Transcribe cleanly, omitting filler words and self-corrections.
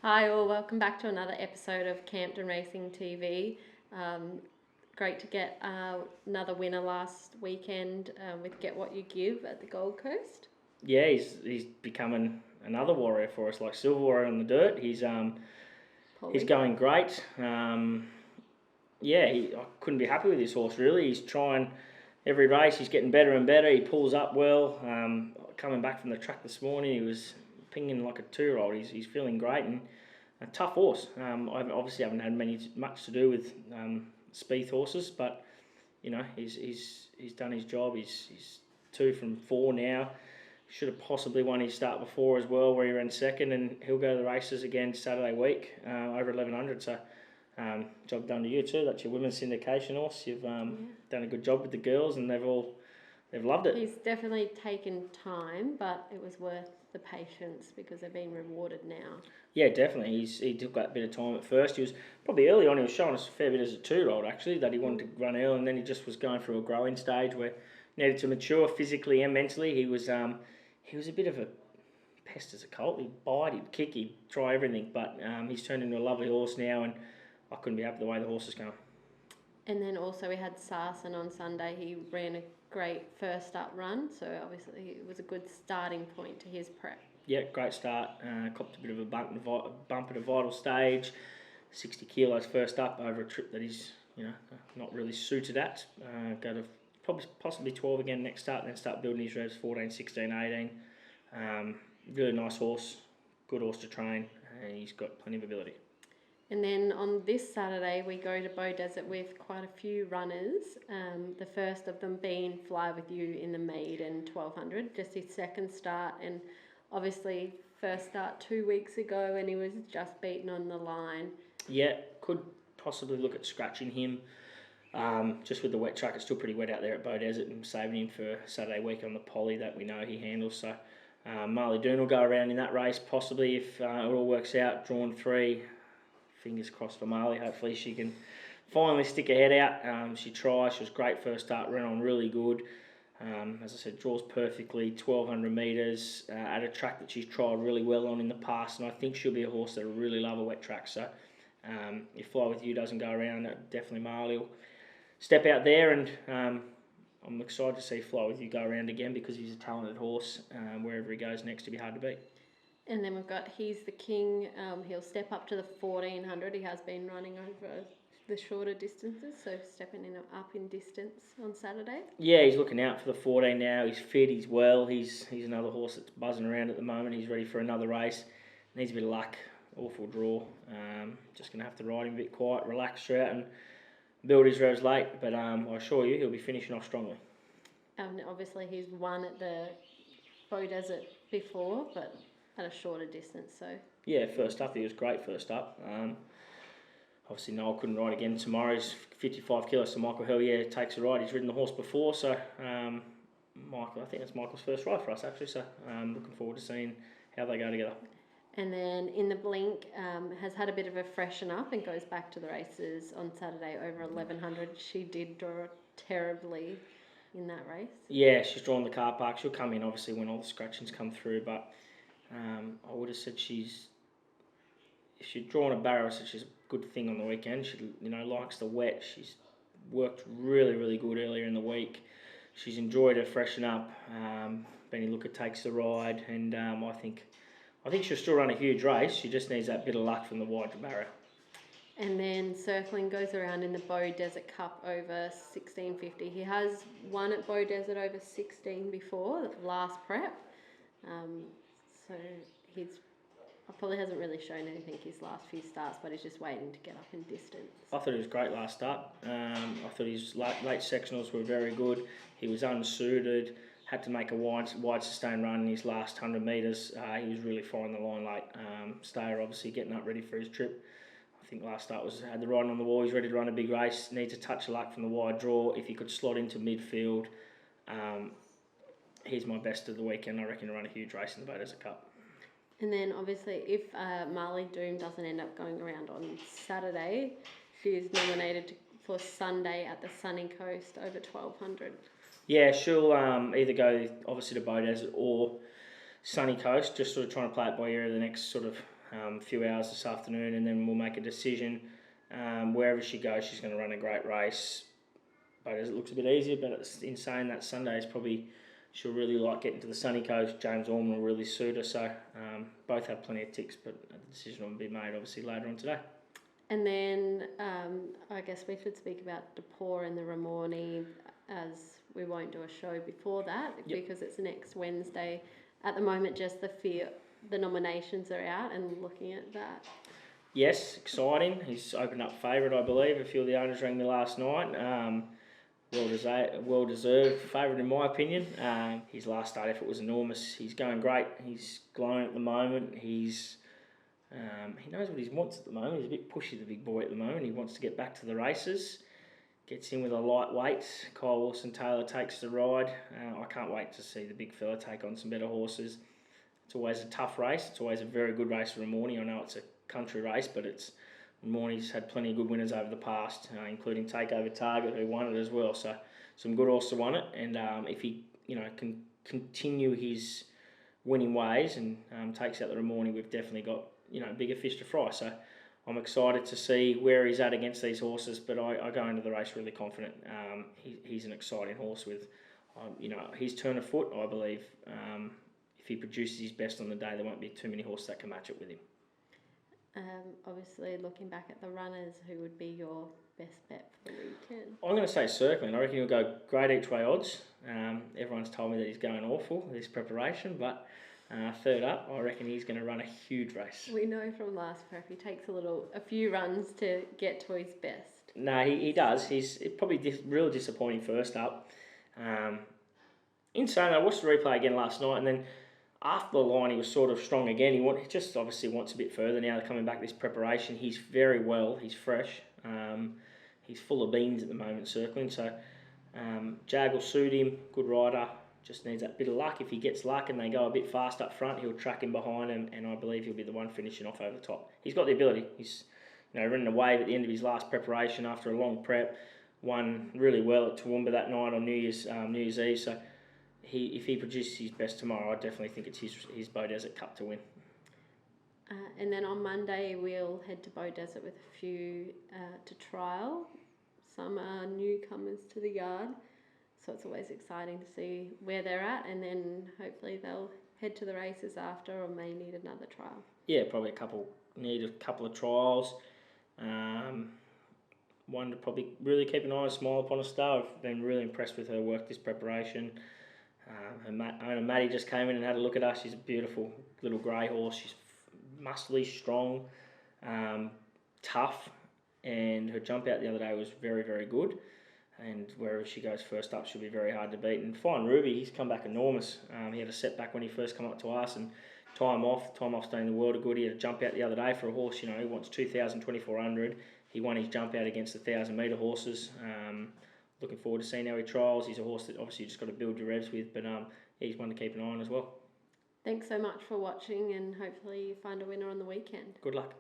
Hi all, welcome back to another episode of Campton Racing TV. Great to get another winner last weekend with Get What You Give at the Gold Coast. Yeah, he's becoming another warrior for us, like Silver Warrior on the dirt. He's going great. I couldn't be happy with this horse really. He's trying every race. He's getting better and better. He pulls up well. Coming back from the track this morning, he was pinging like a 2-year-old. He's feeling great and a tough horse. I obviously haven't had much to do with Spieth horses, but he's done his job. He's 2 from 4 now. Should have possibly won his start before as well, where he ran second, and he'll go to the races again Saturday week over 1100. So, job done to you too. That's your women's syndication horse. You've done a good job with the girls, and they've loved it. He's definitely taken time, but it was worth the patience because they're being rewarded now. Yeah, definitely. He took that bit of time at first. He was probably early on. He was showing us a fair bit as a 2-year-old actually that he wanted to run early, and then he just was going through a growing stage where he needed to mature physically and mentally. He was a bit of a pest as a colt. He'd bite, he'd kick, he'd try everything, but he's turned into a lovely horse now, and I couldn't be happy with the way the horse is going. And then also we had Sarson on Sunday. He ran a great first up run, so obviously it was a good starting point to his prep. Yeah, great start. Copped a bit of a bump at a vital stage. 60 kilos first up over a trip that he's not really suited at. Go to possibly 12 again next start, then start building his revs 14, 16, 18. Really nice horse, good horse to train, and he's got plenty of ability. And then on this Saturday, we go to Bow Desert with quite a few runners. The first of them being Fly With You in the maiden 1200, just his second start, and obviously first start 2 weeks ago, and he was just beaten on the line. Yeah, could possibly look at scratching him. Just with the wet track, it's still pretty wet out there at Bow Desert, and saving him for Saturday week on the poly that we know he handles. So Marley Doon will go around in that race, possibly if it all works out. Drawn 3, fingers crossed for Marley. Hopefully she can finally stick her head out. She tried. She was great first start, ran on really good. As I said, draws perfectly, 1200 metres at a track that she's tried really well on in the past, and I think she'll be a horse that will really love a wet track. So if Fly With You doesn't go around, definitely Marley will step out there, and I'm excited to see Fly With You go around again because he's a talented horse. Wherever he goes next, to be hard to beat. And then we've got He's the King. He'll step up to the 1400. He has been running over the shorter distances, so stepping up in distance on Saturday. Yeah, he's looking out for the 14 now. He's fit, he's well. He's another horse that's buzzing around at the moment. He's ready for another race. Needs a bit of luck. Awful draw. Just going to have to ride him a bit quiet, relax throughout, and build his revs late. But I assure you, he'll be finishing off strongly. Obviously, he's won at the Bow Desert before, but at a shorter distance. So yeah, first up, he was great first up. Obviously, Noel couldn't ride again tomorrow. He's 55 kilos, so Michael Hell, takes a ride. He's ridden the horse before, so Michael, I think that's Michael's first ride for us, actually. So looking forward to seeing how they go together. And then In the Blink has had a bit of a freshen up and goes back to the races on Saturday over 1100. She did draw terribly in that race. Yeah, she's drawn the car park. She'll come in, obviously, when all the scratchings come through, but I would have said if she'd drawn a barrow, so she's a good thing on the weekend. She likes the wet. She's worked really, really good earlier in the week. She's enjoyed her freshen up. Benny Looker takes the ride, and I think she'll still run a huge race. She just needs that bit of luck from the wide barrow. And then Circling goes around in the Bow Desert Cup over 1650. He has won at Bow Desert over 16 before, last prep. So he's probably hasn't really shown anything his last few starts, but he's just waiting to get up in distance. I thought he was great last start. I thought his late sectionals were very good. He was unsuited, had to make a wide sustained run in his last 100 metres. He was really following the line late. Stayer obviously getting up ready for his trip. I think last start had the riding on the wall. He's ready to run a big race. Needs a touch of luck from the wide draw. If he could slot into midfield, he's my best of the weekend. I reckon he'll run a huge race in the Bow Desert Cup. And then obviously if Marley Doom doesn't end up going around on Saturday, she's nominated for Sunday at the Sunny Coast over 1200. Yeah, she'll either go obviously to Bow Desert or Sunny Coast, just sort of trying to play it by ear the next sort of a few hours this afternoon, and then we'll make a decision. Wherever she goes, she's going to run a great race. But it looks a bit easier, but it's in saying that Sunday is probably, she'll really like getting to the sunny coast. James Orman will really suit her, so both have plenty of ticks, but a decision will be made obviously later on today. And then I guess we should speak about Depor and the Ramornie, as we won't do a show before that because it's next Wednesday. At the moment, just the nominations are out and looking at that. Yes, exciting. He's opened up favourite, I believe. A few of the owners rang me last night. Well deserved favourite in my opinion. His last start effort was enormous. He's going great. He's glowing at the moment. He knows what he wants at the moment. He's a bit pushy, the big boy at the moment. He wants to get back to the races. Gets in with a lightweight. Kyle Wilson-Taylor takes the ride. I can't wait to see the big fella take on some better horses. It's always a tough race. It's always a very good race for Ramornie. I know it's a country race, but Ramornie's had plenty of good winners over the past, including Takeover Target, who won it as well. So some good horses won it, and if he can continue his winning ways and takes out the Ramornie, we've definitely got bigger fish to fry. So I'm excited to see where he's at against these horses, but I go into the race really confident. He's an exciting horse with his turn of foot. I believe if he produces his best on the day, there won't be too many horses that can match it with him. Obviously, looking back at the runners, who would be your best bet for the weekend? I'm going to say Circling. I reckon he'll go great each way odds. Everyone's told me that he's going awful this preparation, but third up, I reckon he's going to run a huge race. We know from last prep he takes a few runs to get to his best. No, he does. He's probably real disappointing first up. In saying that, I watched the replay again last night, and then after the line, he was sort of strong again. He just obviously wants a bit further now. Coming back this preparation, he's very well. He's fresh. He's full of beans at the moment, Circling. So Jag will suit him. Good rider. Just needs that bit of luck. If he gets luck and they go a bit fast up front, he'll track him behind him, and I believe he'll be the one finishing off over the top. He's got the ability. He's running a wave at the end of his last preparation after a long prep. Won really well at Toowoomba that night on New Year's Eve. So if he produces his best tomorrow, I definitely think it's his Bow Desert Cup to win. And then on Monday, we'll head to Bow Desert with a few to trial. Some are newcomers to the yard, so it's always exciting to see where they're at, and then hopefully they'll head to the races after, or may need another trial. Yeah, probably need a couple of trials. One to probably really keep an eye and smile upon a star. I've been really impressed with her work this preparation. Owner Maddie just came in and had a look at her. She's a beautiful little grey horse. She's muscly, strong, tough, and her jump out the other day was very, very good. And wherever she goes first up, she'll be very hard to beat. And Fine Ruby, he's come back enormous. He had a setback when he first come up to us, and time off's done the world of good. He had a jump out the other day for a horse. He wants 2,000, 2,400. He won his jump out against the 1,000-metre horses. Looking forward to seeing how he trials. He's a horse that obviously you just got to build your revs with, but he's one to keep an eye on as well. Thanks so much for watching, and hopefully you find a winner on the weekend. Good luck.